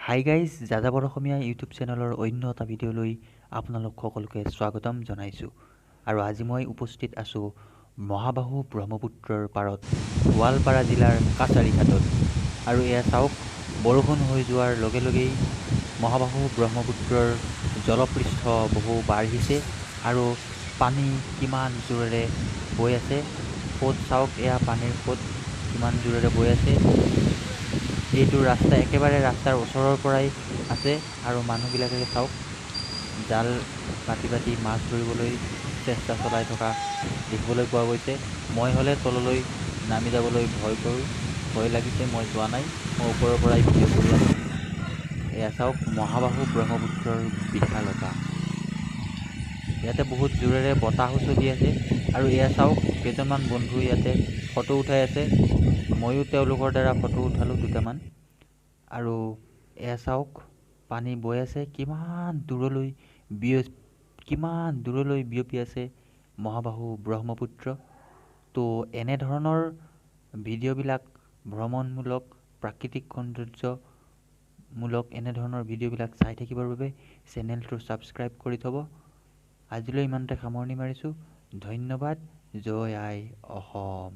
Hi guys, যাযাবৰ অসমীয়া YouTube চেনেলৰ অন্য এটা ভিডিঅ'লৈ আপোনালোক সকলোকে স্বাগতম জনাইছোঁ। আৰু আজি মই উপস্থিত আছোঁ মহাবাহু ব্ৰহ্মপুত্ৰৰ পাৰত গোৱালপাৰা জিলাৰ কাছাৰীঘাটত। আৰু এয়া চাওক, বৰষুণ হৈ যোৱাৰ লগে লগেই মহাবাহু ব্ৰহ্মপুত্ৰৰ জলপৃষ্ঠ বহু বাঢ়িছে আৰু পানী কিমান জোৰেৰে বৈ আছে। সোঁত চাওক, এয়া পানীৰ সোঁত কিমান জোৰেৰে বৈ আছে। এইটো ৰাস্তা একেবাৰে ৰাস্তাৰ ওচৰৰ পৰাই আছে আৰু মানুহবিলাকে চাওক জাল পাতি পাতি মাছ ধৰিবলৈ চেষ্টা চলাই থকা দেখিবলৈ পোৱা গৈছে। মই হ'লে তললৈ নামি যাবলৈ ভয় লাগিছে, মই যোৱা নাই, মই ওপৰৰ পৰাই ভিডিঅ' কৰি আছোঁ। এয়া চাওক মহাবাহু ব্ৰহ্মপুত্ৰৰ বিশালতা। ইয়াতে বহুত জোৰেৰে বতাহো চলি আছে আৰু এয়া চাওক কেইজনমান বন্ধু ইয়াতে ফটো উঠাই আছে। ময়ো তেওঁলোকৰ দ্বাৰা ফটো উঠালোঁ দুটামান। আৰু এয়া চাওক পানী বৈ আছে কিমান দূৰলৈ বিয়পি আছে মহাবাহু ব্ৰহ্মপুত্ৰ। তো এনেধৰণৰ ভিডিঅ'বিলাক ভ্ৰমণমূলক, প্ৰাকৃতিক সৌন্দৰ্যমূলক এনেধৰণৰ ভিডিঅ'বিলাক চাই থাকিবৰ বাবে চেনেলটো ছাবস্ক্ৰাইব কৰি থ'ব। আজিলৈ ইমানতে সামৰণি মাৰিছোঁ। ধন্যবাদ। জয় আই অসম।